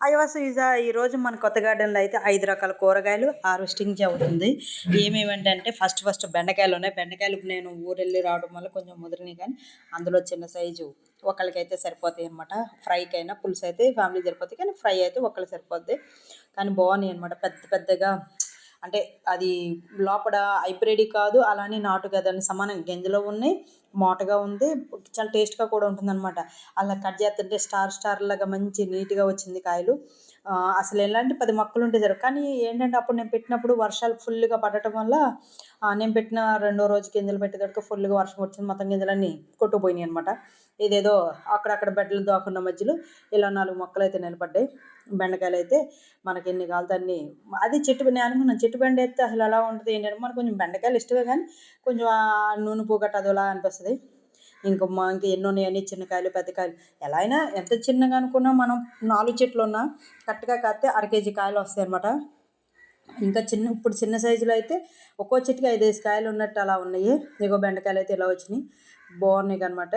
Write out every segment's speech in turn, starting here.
అయ్యవసు ఈరోజు మన కొత్త గార్డెన్లో అయితే 5 రకాల కూరగాయలు హార్వెస్టింగ్ అవుతుంది. ఏమేమంటే ఫస్ట్ బెండకాయలు ఉన్నాయి. బెండకాయలు నేను ఊరెళ్ళి రావడం వల్ల కొంచెం ముదిరినాయి, కానీ అందులో చిన్న సైజు ఒకళ్ళకైతే సరిపోతాయి అనమాట. ఫ్రైకైనా పులుసు అయితే ఫ్యామిలీ సరిపోతాయి, కానీ ఫ్రై అయితే ఒకళ్ళు సరిపోద్ది. కానీ బాగున్నాయి అనమాట, పెద్ద పెద్దగా. అంటే అది లోపల హైబ్రిడ్ కాదు, అలానే నాటు కదండి, సమానం గింజలో ఉన్నాయి, మోటగా ఉంది, చాలా టేస్ట్గా కూడా ఉంటుంది అనమాట. అలా కట్ చేస్తుంటే స్టార్ లాగా మంచి నీట్గా వచ్చింది కాయలు. అసలు ఎలాంటి 10 మొక్కలు ఉంటే సరే, కానీ ఏంటంటే అప్పుడు నేను పెట్టినప్పుడు వర్షాలు ఫుల్గా పడటం వల్ల నేను పెట్టిన రెండో రోజు గింజలు పెట్టేటప్పుడు ఫుల్గా వర్షం వచ్చింది, మొత్తం గింజలన్నీ కొట్టుకుపోయినాయి అనమాట. ఇదేదో అక్కడక్కడ బెడ్లు దాకున్న మధ్యలో ఇలా 4 మొక్కలు అయితే నిలబడ్డాయి. బెండకాయలు అయితే మనకి ఎన్ని కావాలితే అన్ని. అది చెట్టు నేను అనుకున్నాను, చెట్టు బెండ అయితే అసలు ఎలా ఉంటుంది ఏంటంటే, మనకు కొంచెం బెండకాయలు ఇష్టమే, కానీ కొంచెం నూనె పూగట్టు అదోలా అనిపిస్తుంది. ఇంకా ఎన్ని ఉన్నాయని చిన్న కాయలు పెద్ద కాయలు, ఎలా అయినా ఎంత చిన్నగా అనుకున్నా మనం 4 చెట్లు ఉన్నా కరెక్ట్గా కాస్తే 1/2 కేజీ కాయలు వస్తాయి అనమాట. ఇంకా ఇప్పుడు చిన్న సైజులో అయితే ఒక్కో చెట్టుకి 5 కాయలు ఉన్నట్టు అలా ఉన్నాయి. ఇగో బెండకాయలు అయితే ఇలా వచ్చినాయి, బాగున్నాయి అనమాట.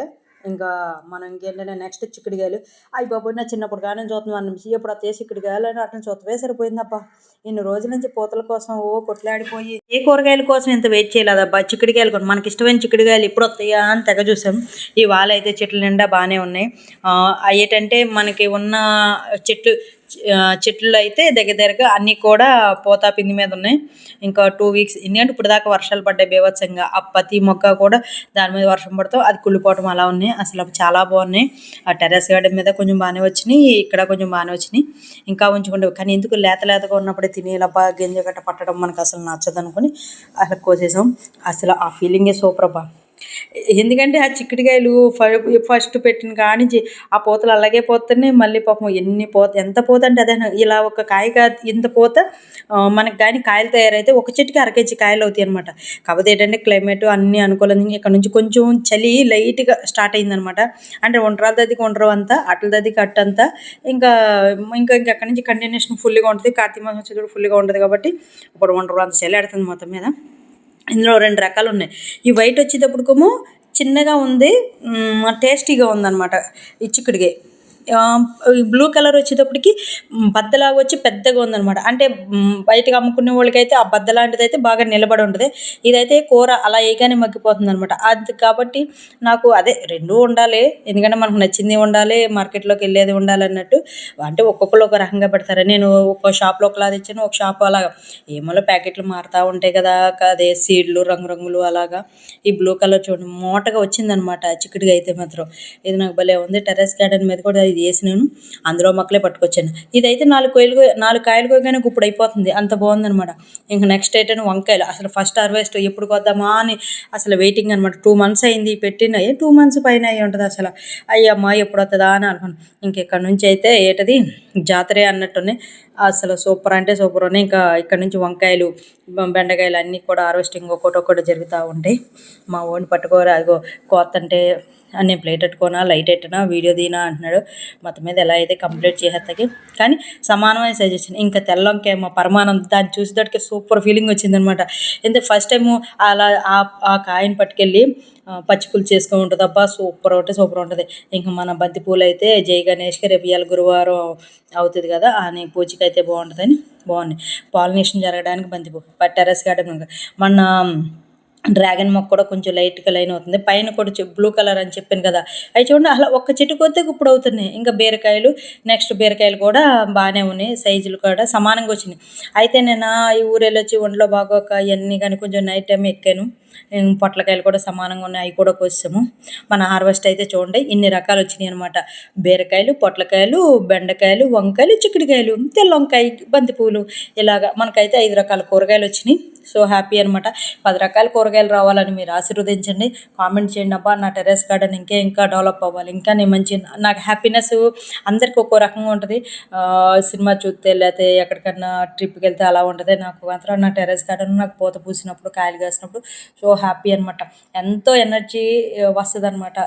ఇంకా మనం ఇంకేంటంటే నెక్స్ట్ చిక్కుడుకాయలు. అవి బాబు నా చిన్నప్పుడు కానీ చూస్తున్నాను, ఎప్పుడు వస్తే చిక్కుడుకాయలు అని అట్లా చూస్తవే సరిపోయిందబ్బా. ఇన్ని రోజుల నుంచి పూతల కోసం కొట్లాడిపోయి ఏ కూరగాయల కోసం ఇంత వెయిట్ చేయలేదబ్బా. చిక్కుడుకాయలు కూడా మనకి ఇష్టమైన చిక్కుడుకాయలు ఎప్పుడు వస్తాయా అని తెగ చూసాం. ఇవాళ అయితే చెట్ల నిండా బాగానే ఉన్నాయి. ఏంటంటే మనకి ఉన్న చెట్లు అయితే దగ్గరగా అన్నీ కూడా పోతా పిండి మీద ఉన్నాయి. ఇంకా 2 వీక్స్, ఎందుకంటే ఇప్పుడు దాకా వర్షాలు పడ్డాయి బీభత్సంగా. ఆ ప్రతి మొక్క కూడా దాని మీద వర్షం పడతాం అది కుళ్ళిపోవటం అలా ఉన్నాయి. అసలు చాలా బాగున్నాయి. ఆ టెర్రస్ గార్డెన్ మీద కొంచెం బాగానే వచ్చినాయి, ఇక్కడ కొంచెం బాగానే వచ్చినాయి. ఇంకా ఉంచుకుంటే, కానీ ఎందుకు లేతగా ఉన్నప్పుడే తినేలబ్బా, గింజ గట్ట పట్టడం మనకు అసలు నచ్చదు అనుకుని అసలు కోసేసాం. అసలు ఆ ఫీలింగే సూపర్ అబ్బా. ఎందుకంటే ఆ చిక్కుడుకాయలు ఫస్ట్ పెట్టిన కానించి ఆ పూతలు అలాగే పోతున్నాయి. మళ్ళీ పాపం ఎంత పోత అంటే అదే, ఇలా ఒక కాయ ఇంత పోత మనకి కానీ కాయలు తయారైతే ఒక చెట్టుకి 1/2 కేజీ కాయలు అవుతాయి అనమాట. కాకపోతే ఏంటంటే క్లైమేట్ అన్నీ అనుకూలంగా ఇక్కడ నుంచి కొంచెం చలి లైట్గా స్టార్ట్ అయిందనమాట. అంటే ఒంటరాల దద్దికి ఒంటరు అంతా, అట్ల దద్దికి అట్టంతా. ఇంకా అక్కడి నుంచి కంటిన్యూషన్ ఫుల్గా ఉంటుంది. కార్తీక మాసం వచ్చేటప్పుడు ఫుల్గా ఉంటుంది కాబట్టి ఇప్పుడు ఒంటరు అంత చలి ఆడుతుంది మొత్తం మీద. ఇందులో 2 రకాలు ఉన్నాయి. ఈ వైట్ వచ్చేటప్పటికేమో చిన్నగా ఉంది, టేస్టీగా ఉందన్నమాట ఈ చిక్కుడుకాయ. బ్లూ కలర్ వచ్చేటప్పటికి బద్దలాగా వచ్చి పెద్దగా ఉందన్నమాట. అంటే బయటకు అమ్ముకునే వాళ్ళకైతే ఆ బద్ద లాంటిది అయితే బాగా నిలబడి ఉంటుంది. ఇదైతే కూర అలా వేయగానే మగ్గిపోతుంది అనమాట. అది కాబట్టి నాకు అదే 2 ఉండాలి, ఎందుకంటే మనకు నచ్చింది ఉండాలి, మార్కెట్లోకి వెళ్ళేది ఉండాలి అన్నట్టు. అంటే ఒక్కొక్కరు ఒక రకంగా పెడతారు. నేను ఒక షాప్లో ఒకలా తెచ్చాను, ఒక షాప్ అలాగా. ఏమో ప్యాకెట్లు మారుతూ ఉంటాయి కదా, అదే సీడ్లు రంగురంగులు అలాగా. ఈ బ్లూ కలర్ చూడండి మోటగా వచ్చిందనమాట చిక్కుడుగా అయితే మాత్రం. ఇది నాకు భలే ఉంది. టెర్రస్ గార్డెన్ మీద కూడా ఇది వేసినాను, అందులో మొక్కలే పట్టుకొచ్చాను. ఇదైతే 4 కాయలు కోయగానే ఇప్పుడు అయిపోతుంది, అంత బాగుందనమాట. ఇంకా నెక్స్ట్ ఏంటంటే వంకాయలు. అసలు ఫస్ట్ హార్వెస్ట్ ఎప్పుడు కొద్దామా అని అసలు వెయిటింగ్ అనమాట. 2 months అయింది పెట్టిన, 2 months పైన అయ్యి ఉంటుంది అసలు. అయ్యమ్మా ఎప్పుడు వస్తుందా అని అనుకున్నాను. ఇంకెక్కడి నుంచి అయితే ఏంటది జాతరే అన్నట్టున్నాయి. అసలు సూపర్ అంటే సూపర్ ఉన్నాయి. ఇంకా ఇక్కడ నుంచి వంకాయలు బెండకాయలు అన్నీ కూడా హార్వెస్టింగ్ ఒక్కొక్కటి జరుగుతూ ఉంటాయి. మా ఓన్ పట్టుకోరా అదిగో కోతంటే నేను ప్లేట్ పెట్టుకోనా, లైట్ పెట్టినా, వీడియో తీనా అంటున్నాడు. మొత్తం మీద ఎలా అయితే కంప్లీట్ చేసేస్తాకి, కానీ సమానమైన సజెషన్. ఇంకా తెల్ల వంకాయ మా పరమానందం, దాన్ని చూసేటట్టుకే సూపర్ ఫీలింగ్ వచ్చిందనమాట. ఎందుకంటే ఫస్ట్ టైము అలా ఆ కాయని పట్టుకెళ్ళి పచ్చి పులుసు చేసుకొని ఉంటుంది అబ్బా, సూపర్ ఉంటుంది. ఇంకా మన బంతి పూలు అయితే జై గణేష్కి రేపు ఇవాళ గురువారం అవుతుంది కదా అని పూజకి అయితే బాగుంటుందని బాగున్నాయి. పాలినేషన్ జరగడానికి బంతిపూ టెర్రస్ గార్డెన్. మన డ్రాగన్ మొక్క కూడా కొంచెం లైట్గా లైన్ అవుతుంది. పైన కూడా బ్లూ కలర్ అని చెప్పాను కదా, అవి చూడండి అలా ఒక్క చెట్టు కొద్ది ఇప్పుడు అవుతున్నాయి. ఇంకా బీరకాయలు, నెక్స్ట్ బీరకాయలు కూడా బాగానే ఉన్నాయి, సైజులు కూడా సమానంగా వచ్చినాయి. అయితే నేను ఈ ఊరెళ్ళి వచ్చి ఒంట్లో బాగోక ఇవన్నీ కానీ కొంచెం నైట్ టైం ఎక్కాను. పొట్లకాయలు కూడా సమానంగా ఉన్నాయి, అవి కూడా కోసాము. మన హార్వెస్ట్ అయితే చూడండి ఇన్ని రకాలు వచ్చినాయి అనమాట. బీరకాయలు, పొట్లకాయలు, బెండకాయలు, వంకాయలు, చిక్కుడుకాయలు, తెల్ల వంకాయ, బంతిపూలు, ఇలాగా మనకైతే 5 రకాల కూరగాయలు వచ్చినాయి. సో హ్యాపీ అనమాట. 10 రకాల కూరగాయలు రావాలని మీరు ఆశీర్వదించండి, కామెంట్ చేయండి. అబ్బా నా టెర్రస్ గార్డెన్ ఇంకా డెవలప్ అవ్వాలి, ఇంకా నేను నాకు హ్యాపీనెస్ అందరికీ ఒక్కో రకంగా ఉంటుంది. సినిమా చూస్తే లేకపోతే ఎక్కడికన్నా ట్రిప్కి వెళ్తే అలా ఉంటుంది. నాకు మాత్రం నా టెర్రస్ గార్డెన్ నాకు పూత పూసినప్పుడు, కాయలు కాసినప్పుడు సో హ్యాపీ అనమాట. ఎంతో ఎనర్జీ వస్తుంది అనమాట,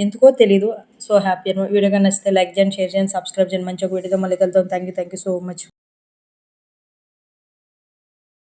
ఎందుకో తెలీదు. సో హ్యాపీ అనమాట. వీడియో కానీ నచ్చితే లైక్ చేయండి, షేర్ చేయండి, సబ్స్క్రైబ్ చేయండి. మంచి ఒక వీడియోతో మళ్ళీ కలుద్దాం. Thank you so much.